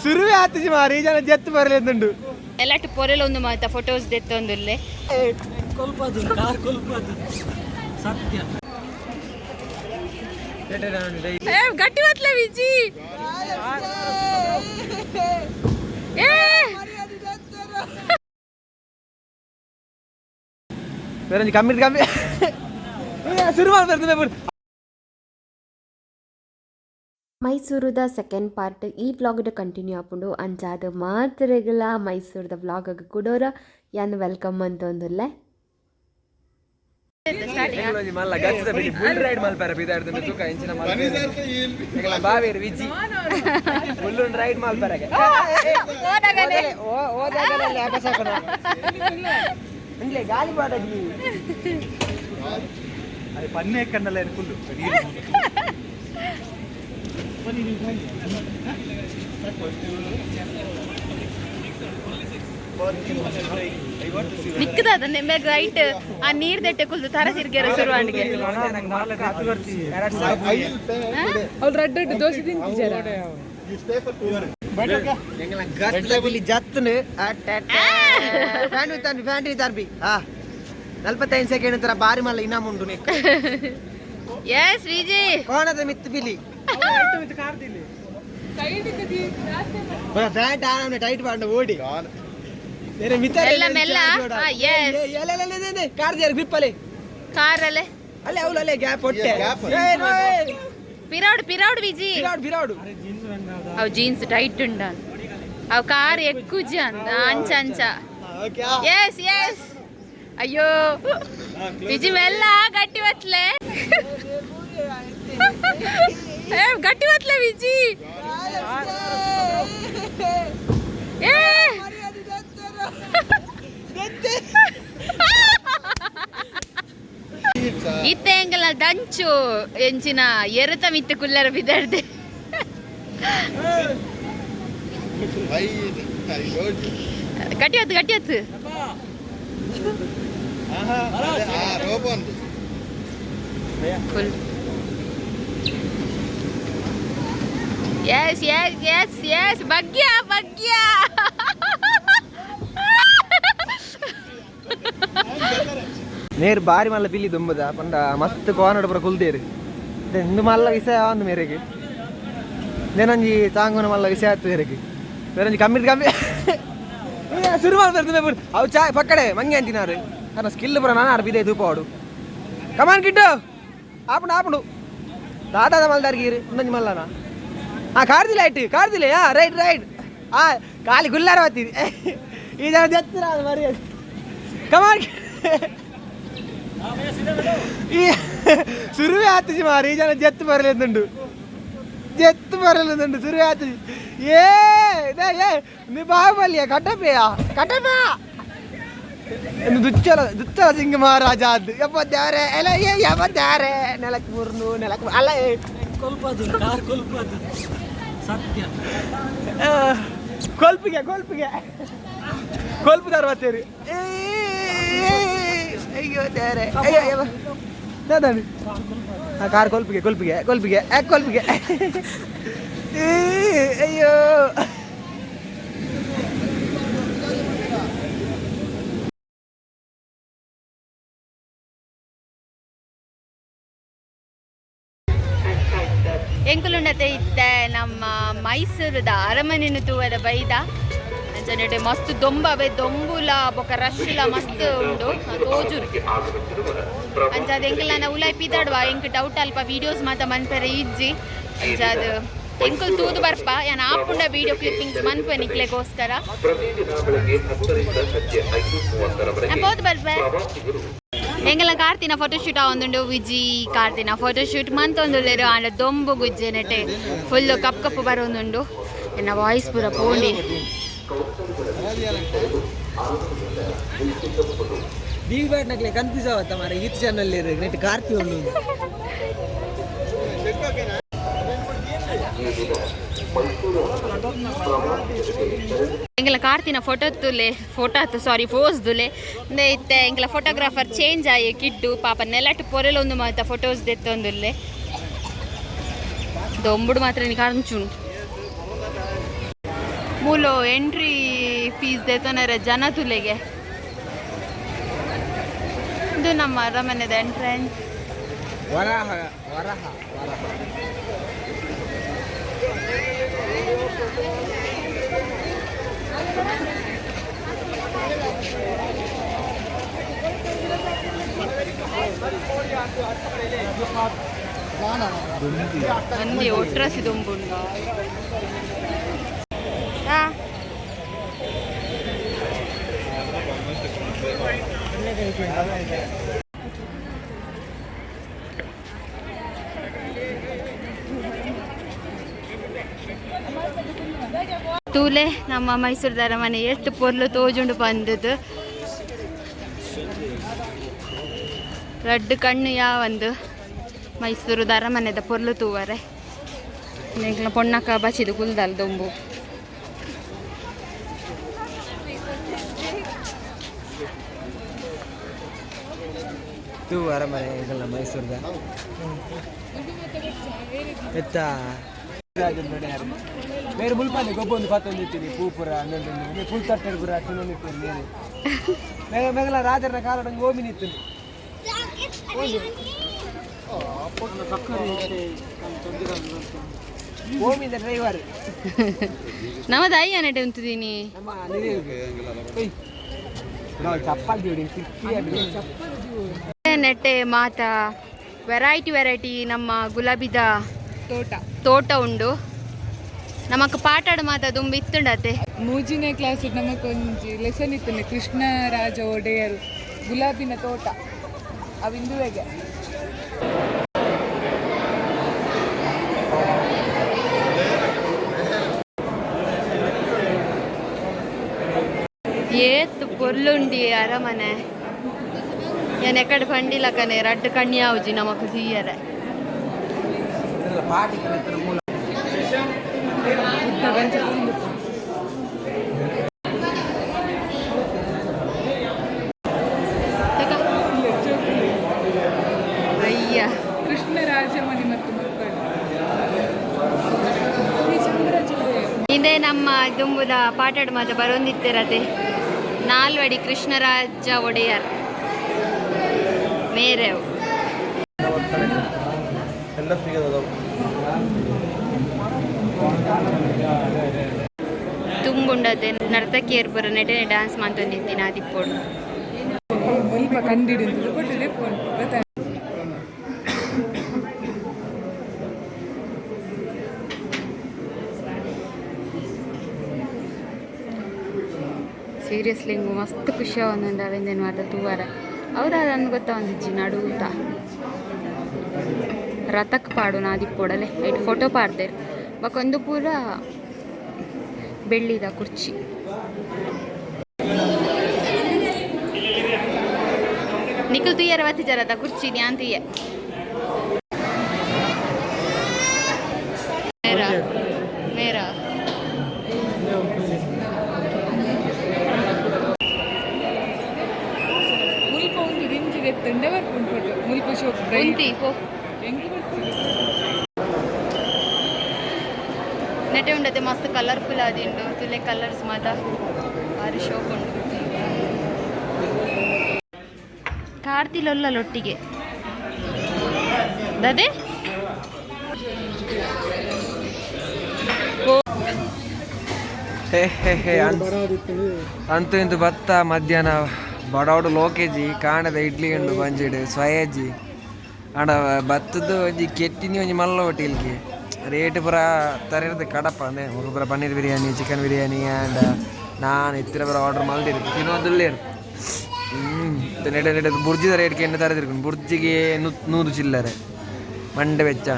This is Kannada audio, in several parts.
ಸುರುವೆ ಆತಿಜಿ ಮಾರಿ ಜನ ಜತ್ತು ಬರಲೆಂದುಂಡು ಎಲ್ಲಟ್ಟು ಪೊರೆಲ ಒಂದು ಮಾತ ಫೋಟೋಸ್ ದೆತ್ತೊಂದುಲ್ಲೆ ಕೊಲ್ಪದು ಕಾರ್ ಕೊಲ್ಪದು ಸತ್ಯ ಗಟ್ಟಿ ಬತ್ಲೆ ವಿಜಿ ಕಮ್ಮಿ ಕಮ್ಮಿ ಶುರು ಮಾಡ್ಬಾರ್ದು ಮೈಸೂರದ ಸೆಕೆಂಡ್ ಪಾರ್ಟ್ ಈ ವ್ಲಾಗ್ದ ಕಂಟಿನ್ಯೂ ಆಪುಂಡು ಅಂಚಾದ ಮಾತ್ರೆಗಳ ಮೈಸೂರದ ವ್ಲಾಗ್ ಕೂಡೋರ ಯಾನ್ ವೆಲ್ಕಮ್ ಅಂತಂದುಲ್ಲೆ ಫುಲ್ ರೈಡ್ ಮಲ್ಪಾರ ಬಿದಾಡ್ದು ತೂಕ ಇಂಚಿನ ಮಲ್ಪಾರ ಬಾವೇರು ವಿಜಿ ಫುಲ್ ರೈಡ್ ಮಲ್ಪಾರಗೆ ಓದಾಗಲೇ ಆಕಸಾಕಣ ಇಂಗ್ಲೇ ಗಾಳಿ ಬಾಡಗಿ ಅದು ಪನ್ನೆ ಕಣ್ಣಲ್ಲ ಇರ್ಕೊಂಡು ನಿಕ್ಕದ ನೆಮ್ಮೆಗ್ ರೈಟ್ ಆ ನೀರ್ ದಟ್ಟೆ ಕುಲ್ದು ತರ ತಿರ್ಗ್ಯಾರ ಶುರುವಾಣಿಗೆ ಅವ್ರು ರೆಡ್ ರೆಡ್ ದೋಸೆ ತಿಂತಿದ್ದಾರ ಜತ್ತನು ಫ್ಯಾಂಟಿ ತಾರ್ಬಿ 45 ಸೆಕೆಂಡ್ ತರ ಬಾರಿ ಮಲ್ಲ ಇನಾಮ್ ಉಂಟು ಎಸ್ ವಿಜಿ ಕೋಣದ ಮಿತ್ತು ಬಿಲಿ ಫ್ಯಾಂಟ್ ಆನ ಟೈಟ್ ಮಾಡಿ ಓಡಿ ಎಲ್ಲ ಮೆಲ್ಲ ಕಾರ್ ಗ್ರಿಪ್ ಅಲ್ಲಿ ಕಾರಲ್ಲೇ ಅಲ್ಲೇ ಅವಲಲ್ಲೇ ಗ್ಯಾಪ್ ಹೊಟ್ಟೆ ಪಿರಾಡ್ ವಿಜಿ ಅವು ಜೀನ್ಸ್ ಟೈಟ್ ಉಂಡ ಅವು ಕಾರ್ ఎక్కువ ಅಂಚ ಅಂಚ ಎಸ್ ಎಸ್ ಅಯ್ಯೋ ವಿಜಿ ಮೆಲ್ಲ ಗಟ್ಟಿ ಬತ್ಲೆ ಗಟ್ಟಿ ಬತ್ಲೆ ವಿಜಿ ಇತ್ತೆ ಎಂಗಲ ದಂಚು ಎಂಚಿನ ಎರತ ಮಿತ್ತು ಕುಲ್ಲರ ಬಿದ್ದಾಡ್ದೆ ಗಟ್ಟಿ ಹೊತ್ತು ಫುಲ್ ಎಸ್ ಎಸ್ ಎಸ್ ಎಸ್ ಭಾಗ್ಯ ನೇರು ಬಾರಿ ಮಲ್ಲ ಬಿಲ್ಲಿ ದುಂಬದ ಪಂಡ ಮಸ್ತ್ ಕೋನಡ ಪುರ ಕುಲ್ದೇರು ಇಂದು ಮಲ್ಲ ವಿಷಯ ಒಂದು ಮೇರೆಗೆ ನೇನೊಂಜಿ ತಾಂಗುನ ಮಲ್ಲ ವಿಷಯ ಆಯ್ತು ಮೇರೆಗೆ ಬೇರೊಂಜಿ ಕಮ್ಮಿ ಶುರು ಮಾಡ್ಬಾರ್ದು ಅವು ಚಾ ಪಕ್ಕಡೆ ಮಂಗೆ ಅಂತಿನಾರು ನನ್ನ ಸ್ಕಿಲ್ ಪುರ ನಾನು ಅರ್ಬಿದೆ ತೂಪಾಡು ಕಮಾನ್ ಕಿಟ್ಟು ಆಪುಂಡು ದಾದಾದ ಮಲ್ದಾರ್ಗೀರು ಇನ್ನೊಂಜಿ ಮಲ್ಲನ ಕಾರ್ದಿಲ್ಲ ರೈಟ್ ಕಾಲಿ ಗುಲ್ಲಾರ ಬತ್ತಿದೆ ಈ ಜನ ಜತ್ತಿರ ಮರಿ ಕಮಾನ್ ಈ ಸುರುವೆ ಆತಿಜಿ ಮಾರಿ ಈ ಜನ ಜತ್ತು ಬರಲೆಂದುಂಡು ಸುರುವೆ ಆತಿಜಿ ನೀ ಬಾಹುಬಲಿಯ ಕಟಪೆಯ ದುಚ್ಚಲ ಸಿಂಗ ಮಹಾರಾಜ ಅದು ಎಪ್ಪತ್ತಾರೆ ಎಪ್ಪತ್ತಾರೆ ನೆಲಕ್ಕೆ ಮುರ್ನು ನೆಲಕ್ಕೆ ಅಲ್ಲ ಕೊಲ್ಪದು ಕಾರ್ ಕೊಲ್ಪದು ಸತ್ಯ ಕೊಲ್ಪುದಾರ ಬತ್ತೇರಿ ಅಯ್ಯೋ ತಾರೆ ಅಯ್ಯೋ ದಾದಾನು ಕಾರ್ ಕೊಲ್ಪಿಗೆ ಅಯ್ಯೋ ಎಂಕುಲುಂಡತೆ ಇತ್ತೆ ನಮ್ಮ ಮೈಸೂರದ ಅರಮನೆನು ತೂವದ ಬೈದ ಅಂಚನೆ ಮಸ್ತ್ ದೊಂಬವೆ ದೊಂಬುಲ ಬೊಕ ರಶ್ಲ ಮಸ್ತ್ ಉಂಡು ತೋಜುರು ಅಂಚಾದ ಎಂಕಲ್ ನಾನು ಉಲಾಯ್ ಪಿದಾಡುವ ಎಂಕ್ ಡೌಟ್ ಅಲ್ಪ ವೀಡಿಯೋಸ್ ಮಾತ ಮನ್ಪೆರೆ ಇಜ್ಜಿ ಅಂಚಾದ ಎಂಕುಲ್ ತೂದು ಬರ್ಪ ಯಾನ್ ಆಪುಂಡ ವೀಡಿಯೋ ಕ್ಲಿಪ್ಪಿಂಗ್ಸ್ ಮನ್ಪೆ ನಿಕ್ಲೆಗೋಸ್ಕರ ಬೋದು ಬರ್ಪೆ ಎಂಗಲ ಕಾರ್ತಿನ ಫೋಟೋಶೂಟ್ ಆವೊಂದುಂಡು ವಿಜಿ ಕಾರ್ತಿನ ಫೋಟೋಶೂಟ್ ಮಂತೊಂದುಲ್ಲೆರು ಆಂಡ ದೊಂಬು ಗುಜ್ಜೆ ನೆಟೆ ಫುಲ್ ಕಪ್ಪು ಬರೋಂದುಂಡು ಎನ್ನ ವಾಯ್ಸ್ ಪೂರ ಪೋಂಡಿ ಬೀಗ್ ಬ್ಯಾಟ್ ನಕ್ಲೆ ಕನ್ಫ್ಯೂಸ್ ಆವತ್ತ ಮಾರ ಈತ್ ಚಾನಲ್ ನೆಟ್ ಕಾರ್ತಿ ಒಂದು ಎಂಗಲ ಕಾರ್ತಿನ ಫೋಟೋಸ್ ದುಲೆ ಇತ್ತೆ ಎಂಗಲ ಫೋಟೋಗ್ರಾಫರ್ ಚೇಂಜ್ ಆಯೆ ಕಿಡ್ಡು ಪಾಪ ನೆಲಟ್ ಪೊರೆಲ ಒಂದು ಮಾತ ಫೋಟೋಸ್ ದೆತ್ತೊಂದುಲ್ಲೆ ದೊಂಬುಡು ಮಾತ್ರ ನೀ ಕಾಣ್ಚುನು ಮೂಲು ಎಂಟ್ರಿ ಫೀಸ್ ದೇತೋನರ ಜನ ತುಲೆಗೆ. ಇದು ನಮ್ಮ ಅರಮನೆದ ಎಂಟ್ರೆನ್ಸ್. ಅಂದಿ ಒಟ್ರಾಸಿ ದೊಂಬುಂಡು ತೂಲೆ ನಮ್ಮ ಮೈಸೂರದ ಅರಮನೆ ಎಷ್ಟು ಪೊರ್ಲು ತೋಜುಂಡು ಬಂದದ್ದು. ರಡ್ಡು ಕಣ್ಣು ಯಾವಂದು ಮೈಸೂರದ ಅರಮನೆದ ಪೊರ್ಲು ತೂವರೆ ಪೊಣ್ಣಕ್ಕ ಬಚಿದು ಕುಲ್ದಲ್ ದೊಂಬು. ಅರಮನೆ ಇದೆಲ್ಲ ಮೈಸೂರದ ಬೇರೆ ಮುಲ್ಪಾನೆ ಗೊಬ್ಬೊಂದು ಪತ್ತೊಂದು ಇರ್ತೀನಿ ಪೂಪುರ ಹನ್ನೊಂದು ಫುಲ್ ತಟ್ಟೆ ಪುರ ತಿನ್ನೊಂದಿರ್ತೀನಿ ನೀರು ಮೇಘ ಮೇಘಲ ರಾಜರ ಕಾರಣ ಗೋಮಿ ನಿಂತೀನಿ ಗೋಮಿಂದ ಡ್ರೈವರ್ ನಮ್ಮದು ಅಯ್ಯ ನೆಟ್ಟೆ ಉಂಟಿದ್ದೀನಿ ನೆಟ್ಟೆ ಮಾತ ವೆರೈಟಿ ನಮ್ಮ ಗುಲಾಬಿದ ತೋಟ ಉಂಡು. ನಮಕ್ ಪಾಟಾಡ ಮಾತ ತುಂಬ ಇತ್ತುಂಡತೆ ಮೂಜಿನೇ ಕ್ಲಾಸ್ ನಮಕೊಂಜಿ ಲೆಸನ್ ಇತ್ತು ಕೃಷ್ಣರಾಜ ಒಡೆಯರು ಗುಲಾಬಿನ ತೋಟ ಅವಿಂದುವೆಗೆ ಏತ್ ಪೊರ್ಲುಂಡಿ ಅರಮನೆ ಏನ್ ಎಕಡೆ ಪಂಡಿಲ ಕನೆ ರಡ್ಡು ಕಣ್ಣಿ ಆವುಜಿ ನಮಕ್ ಸೀಯರೆ ಅಯ್ಯ ಕೃಷ್ಣರಾಜ ಮನೆ ಮತ್ತು ಮಕ್ಕಳು ಇದೇ ನಮ್ಮ ದುಂಬುದ ಪಾಟಾಡ ಮಾತ ಬರೊಂದಿತ್ತಿರತೆ ನಾಲ್ವಡಿ ಕೃಷ್ಣರಾಜ ಒಡೆಯರ್ ಮೇರೆವು ತುಂಬುಂಡತೆ ನರ್ತಕಿಯರ್ ಬರೋ ನೆಟೆ ಡ್ಯಾನ್ಸ್ ಮಾಡ್ತೊಂದಿದ್ದೀನಿ ಆದಿಪ್ಪೋಡು ಸೀರಿಯಸ್ಲಿ ಹಿಂಗೆ ಮಸ್ತ್ ಖುಷಿ ಒಂದೊಂದು ಅವೆಂದೇನು ಮಾತ ತೂವಾರ ಹೌದಾ ಅದನ್ನು ಗೊತ್ತಾ ಒಂದಿಜ್ಜಿ ನಡುವುತ ರಥಕ್ಕೆ ಪಾಡು ನಾದಿಪ್ಪೋಡಲೆ ಐಟ್ ಫೋಟೋ ಪಾಡ್ದೇರು ಬಕೊಂದು ಪೂರ ಬೆಳ್ಳಿದ ಕುರ್ಚಿ ನಿಖಲ್ ತುಯ್ಯರ ವತ್ತಿ ಜರದ ಕುರ್ಚಿ ಧ್ಯಾನ್ ತುಯ್ಯ ಮೇರಾ ಮೇರಾ ಮುಲ್ಪ ಒಂದು ರಿಂಜಿದೆ ತಂಡ ಬರ್ಕೊಂಡು ಮುಲ್ಪ ಶೋಕ್ ನೆಟೆ ಉಂಡತೆ ಮಸ್ತ್ ಕಲರ್ಫುಲ್ ಆದಿಂಡು ತುಲೆ ಕಲರ್ಸ್ ಮಾತ ಭಾರಿ ಶೋಕ್ ಉಂಡು ಕಾರ್ತಿಲೊಲ್ಲೊಟ್ಟಿಗೆ ದದೆ ಅಂತೂ ಇಂತು ಭತ್ತ ಮಧ್ಯಾಹ್ನ ಬಡವಡು ಲೋಕೇಜಿ ಕಾಣದ ಇಡ್ಲಿ ಉಂಡು ಬಂಜಿಡು ಸ್ವಯಜ್ಜಿ ಆಂಡ ಭತ್ತದ್ದು ಒಂಜಿ ಕೆಟ್ಟಿನಿ ಒಂಜಿ ಮಲ್ಲ ಹೋಟೆಲ್ಗೆ ರೇಟ್ ಪೂರ ತರಿರದು ಕಡಪ ಅಂದೆ ಪೂರ ಪನ್ನೀರ್ ಬಿರಿಯಾನಿ ಚಿಕನ್ ಬಿರಿಯಾನಿ ಆ್ಯಂಡ್ ನಾನು ಇತ್ತಿರ ಪೂರ ಆರ್ಡ್ರ್ ಮಲ್ದಿರು ತಿನ್ನೋದಿಲ್ಲೇರು ನೆಡೆ ನೆಡೆ ಬುರ್ಜಿದ ರೇಟ್ಗೆ ಎಣ್ಣೆ ತರದಿರ್ಕೊಂಡು ಬುರ್ಜಿಗೆ 100 ಚಿಲ್ಲರೆ ಮಂಡೆ ವೆಚ್ಚ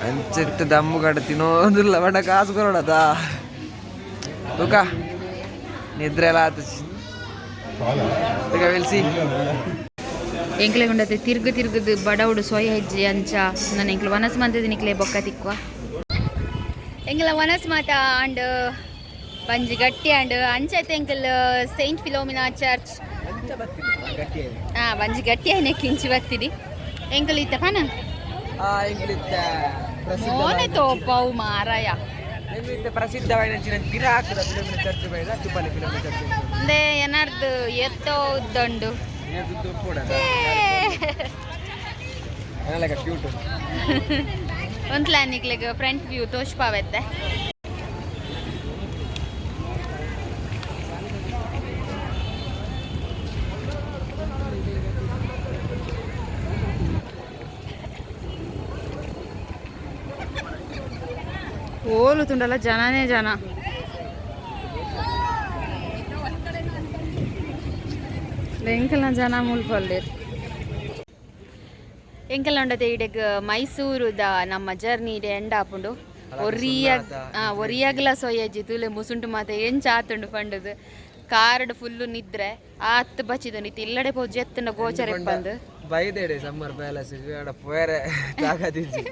ಅಂಚೆತ್ತು ದಮ್ಮು ಕಡೆ ತಿನ್ನೋದಿಲ್ಲ ಬಡ ಕಾಸು ಕೊರೋಡದ ತೂಕ ನಿದ್ರೆ ಎಲ್ಲ ಆತ ವೆಲ್ಸಿ ಎಂಕ್ಲೆ ಉಂಡತೆ ತಿರ್ಗದು ಬಡವಡು ಸೊಯ್ ಹೆಜ್ಜೆ ಅಂಚ ನಾನು ಎಂಕ್ಲೆ ವನಸ್ ಮಂತದ ನಿಕ್ಲೆ ಬೊಕ್ಕ ತಿಕ್ವ ಎಂಗ್ಲ ವನಸ್ ಮಾತ ಅಂಡ್ ಬಂಜಿ ಗಟ್ಟಿ ಅಂಡ್ ಅಂಚೈತೆ ಎಂಕಲ್ ಸೈಂಟ್ ಫಿಲೋಮಿನಾ ಚರ್ಚ್ ಬಂಜಿ ಗಟ್ಟಿ ನೆಕ್ಲಿಂಚಿ ಬರ್ತೀರಿ ಎಂಕಲ್ ಇತ್ತ ಪನ ಮೋನೆ ತೋಪವು ಮಾರಾಯ ಪ್ರಸಿದ್ಧವಾದ ಗಿರಾಕದ ಫಿಲಮ್ ಚರ್ಚ್ ಬೈದ ತುಪ್ಪಲಿ ಫಿಲಮ್ ಚರ್ಚ್ ಅಂದೆ ಏನಾರ್ದು ಎತ್ತೋ ಉದ್ದಂಡು ಕ್ಯೂಟ್ ಒಂದು ಪ್ಲಾನಿಗ್ಲಿಗೆ ಫ್ರಂಟ್ ವ್ಯೂ ತೋಷ್ಪಾವೆತ್ತೆ ಓಲು ತುಂಡಲ್ಲ ಜನನೇ ಜನ ಎಂಕೆಲ್ಲ ಜನ ಮುಲ್ಪಲ್ಲೇರು ಎಂಕೆಲ್ಲ ಉಂಡತೆ ಈಡೆಗ್ ಮೈಸೂರುದ ನಮ್ಮ ಜರ್ನಿ ಇಡೆ ಎಂಡ್ ಆಪುಂಡು ಒರಿಯಾಗ್ಲ ಸೊಯ್ಯಜ್ಜಿ ತುಲೆ ಮುಸುಂಟು ಮಾತೆ ಎಂಚ ಆತುಂಡು ಪಂಡದು ಕಾರ್ಡ್ ಫುಲ್ಲು ನಿದ್ರೆ ಆತ್ ಬಚ್ಚಿದು ನಿತ್ ಇಲ್ಲಡೆ ಪೋಜಿ ಎತ್ತಂಡ ಗೋಚರ ಇಪ್ಪಂದು ಬೈದೇಡೆ ಸಮ್ಮರ್ ಪ್ಯಾಲೇಸ್ ಪೋರೆ ತಾಗದಿಜ್ಜಿ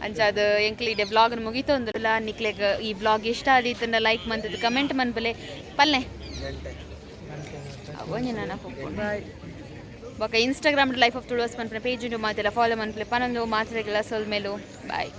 ಅಂಚಾದ ಎಂಕ್ಲಿ ಇಡೆ ಬ್ಲಾಗ್ ಮುಗಿತೊಂದುಲ್ಲ ನಿಕ್ಲೆಗ್ ಈ ಬ್ಲಾಗ್ ಇಷ್ಟ ಆದೀತಂಡ ಲೈಕ್ ಮಂತದ್ದು ಕಮೆಂಟ್ ಮನ್ಪಲೆ ಪಲ್ಲೆ ಅವನಿ ನಾನು ಬೊಕ ಇನ್ಸ್ಟಾಗ್ರಾಮ್ ಲೈಫ್ ಆಫ್ ತುಳುವಸ್ ಮನ್ಪನೆ ಪೇಜ್ ಉಂಟು ಮಾತೆಲ್ಲ ಫಾಲೋ ಮನ್ಪಲೆ ಪನೊಂದು ಮಾತ್ರೆಗಳ ಸೊಲ್ ಮೇಲು ಬಾಯ್